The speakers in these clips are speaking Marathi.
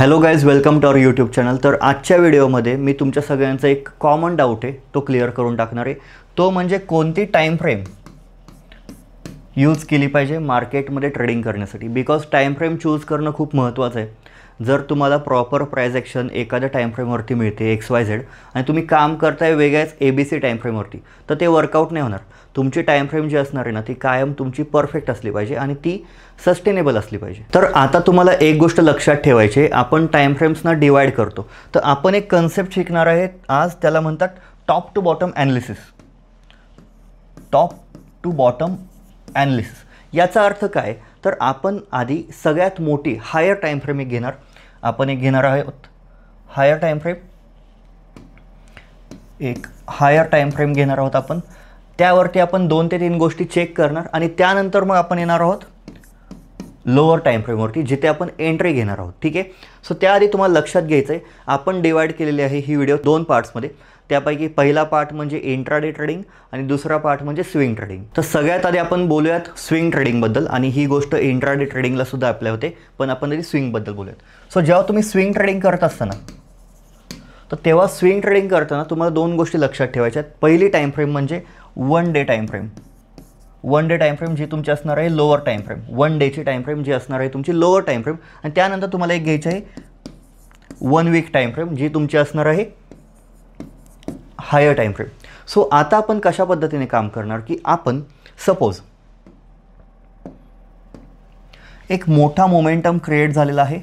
Hello guys, welcome to our YouTube channel. तर आजच्या व्हिडिओमध्ये मी तुमच्या सगळ्यांचा एक कॉमन डाऊट आहे तो क्लिअर करून टाकणार आहे। तो म्हणजे कोणती टाइम फ्रेम यूज केली पाहिजे मार्केटमध्ये ट्रेडिंग करण्यासाठी। बिकॉज टाइम फ्रेम चूज करणं खूप महत्त्वाचं आहे। जर तुम्हाला प्रॉपर प्राइस ॲक्शन एखाद्या टाइम फ्रेमवरती मिळते XYZ आणि तुम्ही काम करताय वेगळ्याच ABC टाइम फ्रेमवरती, तर ते वर्कआउट नाही होणार। तुमची टाइम फ्रेम जी असणार आहे ना, ती कायम तुमची परफेक्ट असली पाहिजे आणि ती सस्टेनेबल असली पाहिजे। तर आता तुम्हाला एक गोष्ट लक्षात ठेवायची आहे, आपण टाइम फ्रेम्सना डिवाइड करतो। तर आपण एक कन्सेप्ट शिकणार आहे आज, त्याला म्हणतात top to bottom analysis. Top to bottom analysis याचा अर्थ काय? तर आपण आधी सगळ्यात मोठी हायर टाइम फ्रेम एक घेणार। आपण एक घेणार आहोत हायर टाइम फ्रेम, एक हायर टाइम फ्रेम घेणार आहोत आपण। त्यावरती आपण 2 ते 3 गोष्टी चेक करणार आणि त्यानंतर मग आपण येणार आहोत लोअर टाइम फ्रेमवरती, जिथे आपण एंट्री घेणार आहोत। ठीक आहे। सो त्याआधी तुम्हाला लक्षात घ्यायचं आहे, आपण डिवाइड केलेली आहे ही व्हिडिओ 2 पार्ट्समध्ये। त्यापैकी पहिला पार्ट म्हणजे इंट्राडे ट्रेडिंग आणि दुसरा पार्ट म्हणजे स्विंग ट्रेडिंग। तर सगळ्यात आधी आपण बोलूयात स्विंग ट्रेडिंगबद्दल, आणि ही गोष्ट इंट्राडे ट्रेडिंगला सुद्धा अप्लाय होते, पण आपण आधी स्विंगबद्दल बोलूयात। सो जेव्हा तुम्ही स्विंग ट्रेडिंग करत असताना, तर तेव्हा स्विंग ट्रेडिंग करताना तुम्हाला 2 गोष्टी लक्षात ठेवायच्या आहेत। पहिली टाइम फ्रेम म्हणजे 1 day time frame. 1 day time frame जी तुमची असणार आहे लोअर टाइम फ्रेम, 1 डेची टाइम फ्रेम जी असणार आहे तुमची लोअर टाइम फ्रेम। आणि त्यानंतर तुम्हाला एक घ्यायची आहे 1 वीक टाइम फ्रेम, जी तुमची असणार आहे हायर टाइम फ्रेम। सो आता आपण कशा पद्धतीने काम करणार की आपण सपोज एक मोठा मोमेंटम क्रिएट झालेला आहे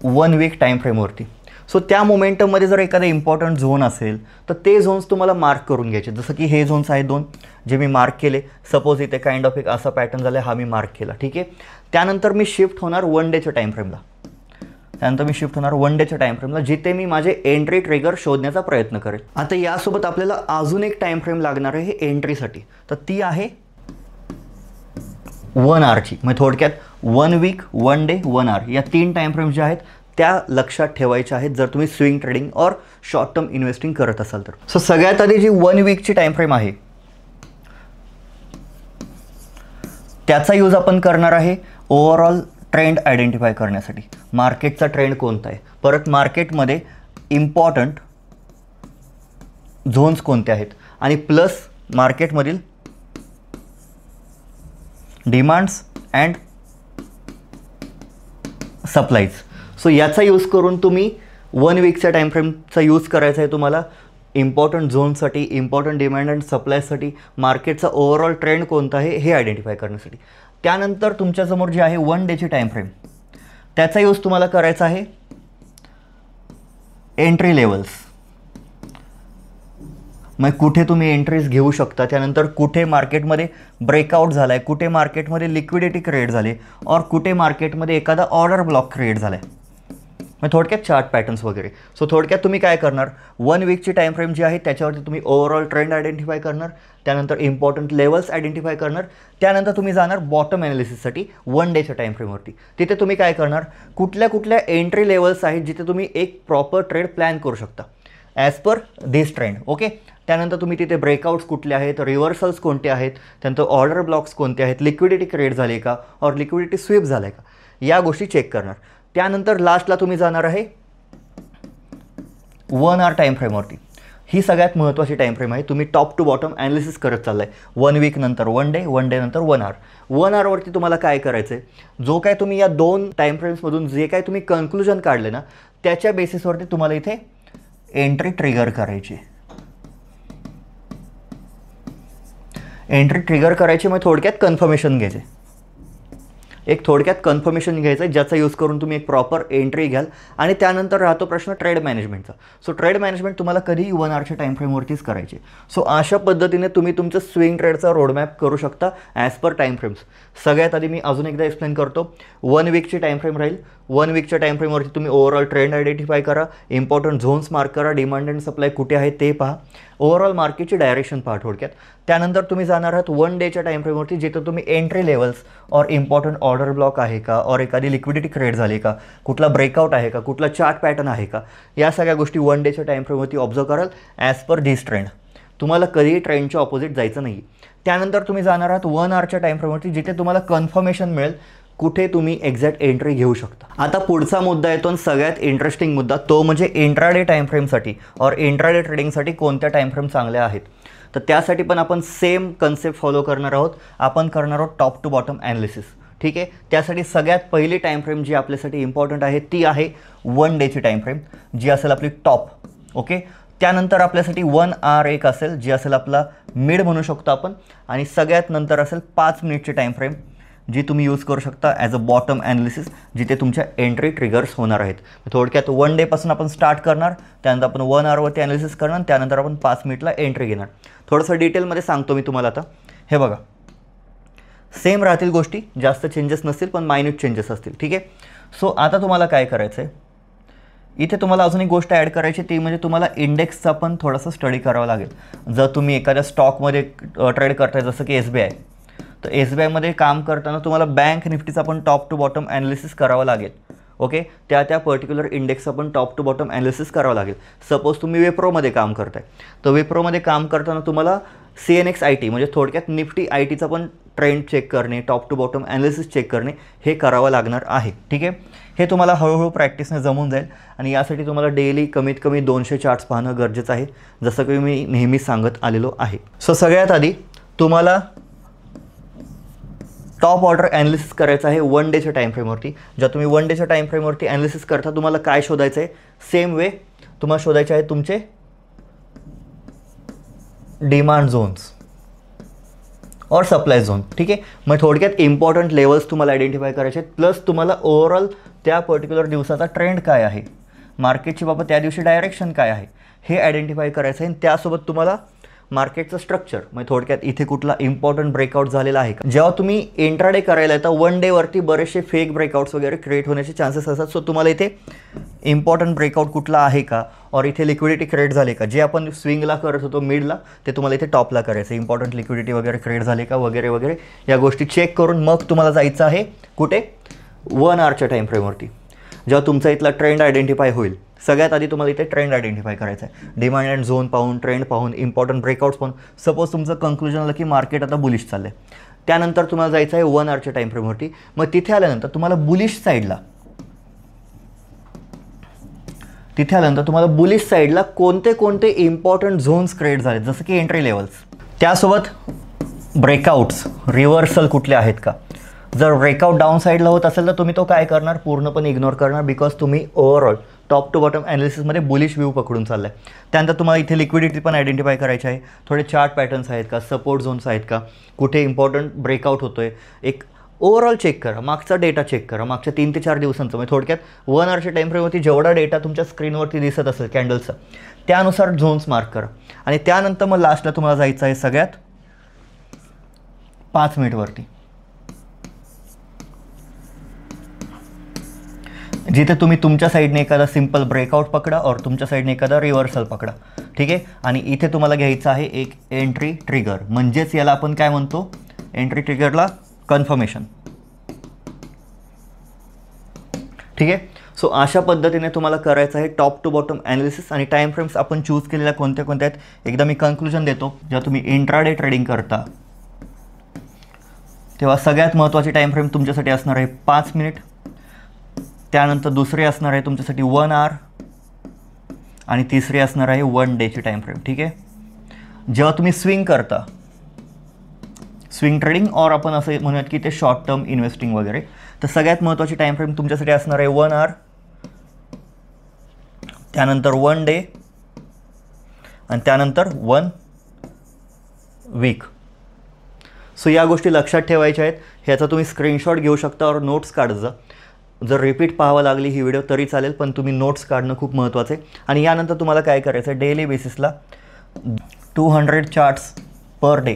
1 वीक टाइम फ्रेमवरती। सो त्या मोमेंटममध्ये जर एखादा इम्पॉर्टंट झोन असेल तर ते झोन्स तुम्हाला मार्क करून घ्यायचे। जसं की हे झोन्स आहेत 2 जे मी मार्क केले। सपोज इथे काइंड ऑफ एक असा पॅटर्न झाला, हा मी मार्क केला। ठीक आहे। त्यानंतर मी शिफ्ट होणार 1 डेच्या टाइम फ्रेमला। त्यानंतर मी शिफ्ट होणार 1 डेच्या टाइम फ्रेमला, जिथे मी माझे एंट्री ट्रिगर शोधण्याचा प्रयत्न करेल। आता यासोबत आपल्याला अजून एक टाइम फ्रेम लागणार आहे एंट्रीसाठी, तर ती आहे 1 आवरची। म्हणजे थोडक्यात 1 वीक, 1 डे, 1 आवर या 3 टाइम फ्रेम्स ज्या आहेत त्या लक्षात ठेवायच्या आहेत जर तुम्ही स्विंग ट्रेडिंग और शॉर्ट टर्म इन्व्हेस्टिंग करत असाल तर। सो सगळ्यात आधी जी 1 वीकची टाइम फ्रेम आहे त्याचा यूज आपण करणार आहे ओव्हरऑल ट्रेंड आयडेंटिफाय करण्यासाठी। मार्केटचा ट्रेंड कोणता आहे, परत मार्केटमध्ये इम्पॉर्टंट झोन्स कोणते आहेत, आणि प्लस मार्केटमधील डिमांड्स अँड सप्लाईज। सो याचा यूज करून तुम्ही 1 वीकच्या टाइम फ्रेमचा यूज करायचा आहे तुम्हाला इम्पॉर्टंट झोनसाठी, इम्पॉर्टंट डिमांड अँड सप्लायसाठी, मार्केटचा ओव्हरऑल ट्रेंड कोणता आहे हे आयडेंटिफाय करण्यासाठी। त्यानंतर तुमच्यासमोर जी आहे 1 डेची टाइम फ्रेम, त्याचा यूज तुम्हाला करायचा आहे एंट्री लेवल्स। मग कुठे तुम्ही एंट्रीज घेऊ शकता, त्यानंतर कुठे मार्केटमध्ये ब्रेकआउट झाला आहे, कुठे मार्केटमध्ये लिक्विडिटी क्रिएट झाली, और कुठे मार्केटमध्ये एखादा ऑर्डर ब्लॉक क्रिएट झाला आहे, मग थोडक्यात चार्ट पॅटर्न्स वगैरे। सो थोडक्यात तुम्ही काय करणार, 1 वीकची टाइम फ्रेम जी आहे त्याच्यावरती तुम्ही ओव्हरऑल ट्रेंड आयडेंटिफाय करणार, त्यानंतर इम्पॉर्टंट लेवल्स आयडेंटिफाय करणार, त्यानंतर तुम्ही जाणार बॉटम ॲनालिसिससाठी 1 डेच्या टाइम फ्रेमवरती। तिथे तुम्ही काय करणार, कुठल्या कुठल्या एंट्री लेवल्स आहेत जिथे तुम्ही एक प्रॉपर ट्रेड प्लॅन करू शकता ॲज पर दिस ट्रेंड। ओके। त्यानंतर तुम्ही तिथे ब्रेकआउट्स कुठले आहेत, रिव्हर्सल्स कोणते आहेत, त्यानंतर ऑर्डर ब्लॉक्स कोणते आहेत, लिक्विडिटी क्रिएट झाली आहे का, और लिक्विडिटी स्वीप झालं आहे का, या गोष्टी चेक करणार। त्यानंतर लास्टला तुम्ही जाणार आहे 1 आवर टाइम फ्रेमवरती। ही सगळ्यात महत्त्वाची टाइम फ्रेम आहे। तुम्ही टॉप टू बॉटम ॲनालिसिस करत चाललाय 1 वीक नंतर 1 डे, 1 डे नंतर 1 आवर। 1 आवरवरती तुम्हाला काय करायचं आहे, जो काय तुम्ही या 2 टाइम फ्रेम्समधून जे काय तुम्ही कन्क्लुजन काढले ना, त्याच्या बेसिसवरती तुम्हाला इथे एंट्री ट्रिगर करायची। एंट्री ट्रिगर करायची मग थोडक्यात कन्फर्मेशन घ्यायचे, एक थोडक्यात कन्फर्मेशन घ्यायचं आहे ज्याचा यूज करून तुम्ही एक प्रॉपर एंट्री घ्याल। आणि त्यानंतर राहतो प्रश्न ट्रेड मॅनेजमेंटचा। सो ट्रेड मॅनेजमेंट तुम्हाला कधीही 1 आवरच्या टाइम फ्रेमवरतीच करायचे। सो अशा पद्धतीने तुम्ही तुमचं स्विंग ट्रेडचा रोडमॅप करू शकता ॲज पर टाइम फ्रेम्स। सगळ्यात आधी मी अजून एकदा एक्सप्लेन करतो, 1 वीकची टाइम फ्रेम राहील। 1 वीकच्या टाइम फ्रेमवरती तुम्ही ओव्हरऑल ट्रेंड आयडेंटिफाय करा, इम्पॉर्टंट झोन्स मार्क करा, डिमांड अँड सप्लाय कुठे आहे ते पहा, ओव्हरऑल मार्केटची डायरेक्शन पहा थोडक्यात। त्यानंतर तुम्ही जाणार आहात 1 डेच्या टाइम फ्रेमवरती, जिथे तुम्ही एंट्री लेवल्स और इम्पॉर्टंट ऑर्डर ब्लॉक आहे का, और एखादी लिक्विडिटी क्रिएट झाली का, कुठला ब्रेकआउट आहे का, कुठला चार्ट पॅटर्न आहे का, या सगळ्या गोष्टी 1 डेच्या टाइम फ्रेमवरती ऑब्झर्व कराल ॲज पर दिस ट्रेंड। तुम्हाला कधीही ट्रेंडच्या ऑपोजिट जायचं नाही। त्यानंतर तुम्ही जाणार आहात 1 आवरच्या टाइम फ्रेमवरती, जिथे तुम्हाला कन्फर्मेशन मिळेल कुठे तुम्ही एक्झॅक्ट एंट्री घेऊ शकता. आता पुढचा मुद्दा येतो, सगळ्यात इंटरेस्टिंग मुद्दा, तो म्हणजे इंट्राडे टाइम फ्रेमसाठी और इंट्राडे ट्रेडिंगसाठी कोणत्या टाइम फ्रेम चांगल्या आहेत. तर त्यासाठी पण आपण सेम कन्सेप्ट फॉलो करणार आहोत. आपण करणार आहोत टॉप टू बॉटम ॲनालिसिस. ठीक आहे. त्यासाठी सगळ्यात पहिली टाइम फ्रेम जी आपल्यासाठी इम्पॉर्टंट आहे ती आहे 1 डेची टाइम फ्रेम, जी असेल आपली टॉप. ओके. त्यानंतर आपल्यासाठी 1 आवर एक असेल, जी असेल आपला मिड म्हणू शकतो आपण. आणि सगळ्यात नंतर असेल 5 मिनिटची टाइम फ्रेम, जी तुम्ही यूज करू शकता ॲज अ बॉटम ॲनालिसिस, जिथे तुमच्या एंट्री ट्रिगर्स होणार आहेत. थोडक्यात 1 डेपासून आपण स्टार्ट करणार, त्यानंतर आपण 1 आवरवरती ॲनालिसिस करणार, त्यानंतर आपण 5 मिनिटला एंट्री घेणार. थोडंसं डिटेलमध्ये सांगतो मी तुम्हाला. आता हे बघा, सेम राहतील गोष्टी, जास्त चेंजेस नसतील, पण मायन्यूट चेंजेस असतील. ठीक आहे. सो आता तुम्हाला काय करायचं आहे, इथे तुम्हाला अजून एक गोष्ट ॲड करायची, ती म्हणजे तुम्हाला इंडेक्सचा पण थोडंसं स्टडी करावं लागेल. जर तुम्ही एखाद्या स्टॉकमध्ये ट्रेड करताय, जसं की SBI, तर SBIमध्ये काम करताना तुम्हाला बँक निफ्टीचा पण टॉप टू बॉटम ॲनालिसिस करावं लागेल. ओके. त्या पर्टिक्युलर इंडेक्सचा पण टॉप टू बॉटम ॲनालिसिस करावं लागेल. सपोज तुम्ही विप्रोमध्ये काम करताय, तर विप्रोमध्ये काम करताना तुम्हाला CNX IT म्हणजे थोडक्यात निफ्टी ITचा पण ट्रेंड चेक करणे, top to bottom analysis check करणे, हे करावं लागणार आहे. ठीक आहे. हे तुम्हाला हळूहळू प्रॅक्टिसने जमून जाईल. आणि यासाठी तुम्हाला डेली कमीत कमी 200 चार्ट्स पाहणं गरजेचं आहे, जसं की मी नेहमी सांगत आलेलो आहे. सो सगळ्यात आधी तुम्हाला टॉप ऑर्डर ॲनालिसिस करायचं आहे 1 डेच्या टाईम फ्रेमवरती. जेव्हा तुम्ही 1 डेच्या टाईम फ्रेमवरती ॲनालिसिस करता, तुम्हाला काय शोधायचं आहे, सेम वे तुम्हाला शोधायचे आहे तुमचे डिमांड झोन्स और सप्लाय झोन. ठीक आहे. मग थोडक्यात इम्पॉर्टंट लेवल्स तुम्हाला आयडेंटिफाय करायचे आहेत, प्लस तुम्हाला ओव्हरऑल त्या पर्टिक्युलर दिवसाचा ट्रेंड काय आहे, मार्केटची बाबा त्या दिवशी डायरेक्शन काय आहे, हे आयडेंटिफाय करायचं आहे. त्यासोबत तुम्हाला मार्केटचं स्ट्रक्चर, म्हणजे थोडक्यात इथे कुठला इम्पॉर्टंट ब्रेकआउट झालेला आहे का. जेव्हा तुम्ही इंट्राडे करायला येता 1 डेवरती बरेचसे फेक ब्रेकआउट्स वगैरे क्रिएट होण्याचे चान्सेस असतात. सो तुम्हाला इथे इम्पॉर्टंट ब्रेकआउट कुठला आहे का, और इथे लिक्विडिटी क्रिएट झाले का, जे आपण स्विंगला करत होतो मिडला, ते तुम्हाला इथे टॉपला करायचं. इम्पॉर्टंट लिक्विडिटी वगैरे क्रिएट झाले का वगैरे वगैरे या गोष्टी चेक करून मग तुम्हाला जायचं आहे कुठे, 1 आवरच्या टाईम फ्रेमवरती. जेव्हा तुमचा इथला ट्रेंड आयडेंटिफाय होईल, सगळ्यात आधी तुम्हाला इथे ट्रेंड आयडेंटिफाय करायचा आहे. डिमांड अँड झोन पाहून, ट्रेंड पाहून, इम्पॉर्टंट ब्रेकआउट्स पाहून. सपोज तुमचं कन्क्लुजन आलं की मार्केट आता बुलिश चाललं आहे, त्यानंतर तुम्हाला जायचं आहे 1 आवरच्या टाईम फ्रेमवरती. मग तिथे आल्यानंतर तुम्हाला बुलिश साईडला कोणते कोणते इम्पॉर्टंट झोन्स क्रिएट झाले, जसं की एंट्री लेवल्स, त्यासोबत ब्रेकआउट्स, रिव्हर्सल कुठले आहेत का. जर ब्रेकआउट डाऊन साईडला होत असेल तर तुम्ही तो काय करणार, पूर्णपणे इग्नोर करणार, बिकॉज तुम्ही ओव्हरऑल टॉप टू बॉटम ॲनालिसिसमध्ये बुलिश व्ह्यू पकडून चालला आहे. त्यानंतर तुम्हाला इथे लिक्विडिटी पण आयडेंटिफाय करायची आहे. थोडे चार्ट पॅटर्न्स आहेत का, सपोर्ट झोन्स आहेत का, कुठे इम्पॉर्टंट ब्रेकआउट होतो आहे, एक ओव्हरऑल चेक करा, मागचा डेटा चेक करा, मागच्या 3 ते 4 दिवसांचं. म्हणजे थोडक्यात 1 आवरच्या टाईम फ्रेमवरती जेवढा डेटा तुमच्या स्क्रीनवरती दिसत असेल कॅन्डलचा, त्यानुसार झोन्स मार्क करा. आणि त्यानंतर मग लास्टला तुम्हाला जायचं आहे सगळ्यात 5 मिनिटवरती, जिथे तुम्ही तुमच्या साईडने एखादा सिंपल ब्रेकआउट पकडा और तुमच्या साईडने एखादा रिव्हर्सल पकडा. ठीक आहे. आणि इथे तुम्हाला घ्यायचं आहे एक एंट्री ट्रिगर, म्हणजेच याला आपण काय म्हणतो, एंट्री ट्रिगरला कन्फर्मेशन. ठीक आहे. सो अशा पद्धतीने तुम्हाला करायचं आहे टॉप टू बॉटम ॲनालिसिस. आणि टाईम फ्रेम्स आपण चूज केलेल्या कोणत्या कोणत्या आहेत, एकदा मी कन्क्लुजन देतो. जेव्हा तुम्ही इंट्राडे ट्रेडिंग करता, तेव्हा सगळ्यात महत्त्वाची टाईम फ्रेम तुमच्यासाठी असणार आहे 5 मिनिट. त्यानंतर दुसरी असणार आहे तुमच्यासाठी 1 आवर, आणि तिसरी असणार आहे 1 डेची टाईम फ्रेम. ठीक आहे. जेव्हा तुम्ही स्विंग करता, स्विंग ट्रेडिंग और आपण असं म्हणूयात की ते शॉर्ट टर्म इन्व्हेस्टिंग वगैरे, तर सगळ्यात महत्त्वाची टाईम फ्रेम तुमच्यासाठी असणार आहे 1 आवर, त्यानंतर 1 डे, आणि त्यानंतर 1 वीक. सो या गोष्टी लक्षात ठेवायच्या आहेत. ह्याचा तुम्ही स्क्रीनशॉट घेऊ शकता और नोट्स काढत जा. जर रिपीट पाहावं लागली ही व्हिडिओ तरी चालेल, पण तुम्ही नोट्स काढणं खूप महत्त्वाचं आहे. आणि यानंतर तुम्हाला काय करायचं आहे, डेली बेसिसला 200 चार्ट्स पर डे,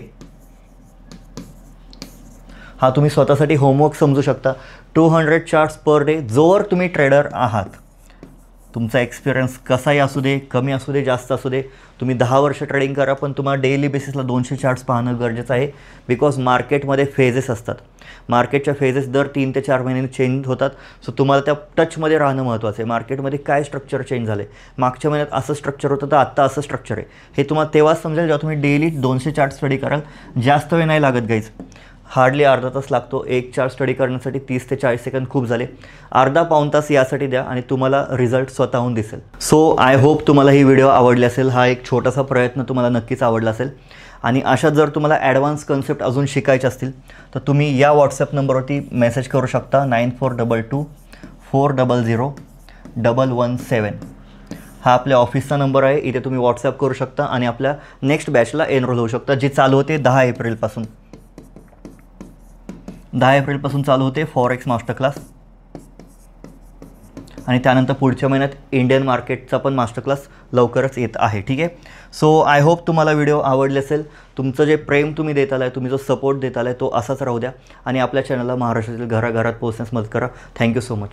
हा तुम्ही स्वतःसाठी होमवर्क समजू शकता. 200 चार्ट्स पर डे. जोवर तुम्ही ट्रेडर आहात, तुमचा एक्सपिरियन्स कसाही असू दे, कमी असू दे, जास्त असू दे, तुम्ही 10 वर्ष ट्रेडिंग करा, पण तुम्हाला डेली बेसिसला 200 चार्ट्स पाहणं गरजेचं आहे. बिकॉज मार्केटमध्ये फेजेस असतात. मार्केटच्या फेजेस दर 3 ते 4 महिन्यांनी चेंज होतात. सो तुम्हाला त्या टचमध्ये राहणं महत्त्वाचं आहे. मार्केटमध्ये काय स्ट्रक्चर चेंज झालं आहे, मागच्या महिन्यात असं स्ट्रक्चर होतं तर आत्ता असं स्ट्रक्चर आहे, हे तुम्हाला तेव्हाच समजेल जेव्हा तुम्ही डेली 200 चार्ट स्टडी कराल. जास्त वेळ नाही लागत गाईज. हार्डली अर्धा तास लागतो. एक चार्ट स्टडी करण्यासाठी 30 ते 40 सेकंद खूप झाले. अर्धा पाऊण तास यासाठी द्या आणि तुम्हाला रिझल्ट स्वतःहून दिसेल. सो आय होप तुम्हाला ही व्हिडिओ आवडली असेल. हा एक छोटासा प्रयत्न तुम्हाला नक्कीच आवडला असेल. आणि अशा जर तुम्हाला ॲडव्हान्स कन्सेप्ट अजून शिकायचे असतील तर तुम्ही या व्हॉट्सॲप नंबरवरती मेसेज करू शकता. 9422400117. हा आपल्या ऑफिसचा नंबर आहे. इथे तुम्ही व्हॉट्सॲप करू शकता आणि आपल्या नेक्स्ट बॅचला एनरोल होऊ शकता, जी चालू होते 10 एप्रिलपासून. 10 एप्रिलपासून चालू होते फॉरेक्स मास्टर क्लास. आणि त्यानंतर पुढच्या महिन्यात इंडियन मार्केटचा पण मास्टर क्लास लवकरच येत आहे. ठीक आहे. सो आय होप तुम्हाला व्हिडिओ आवडले असेल. तुमचं जे प्रेम तुम्ही देत आलाय, तुम्ही जो सपोर्ट देत आलाय तो असाच राहू द्या आणि आपल्या चॅनलला महाराष्ट्रातील घराघरात पोहोचण्यास मदत करा. Thank you so much.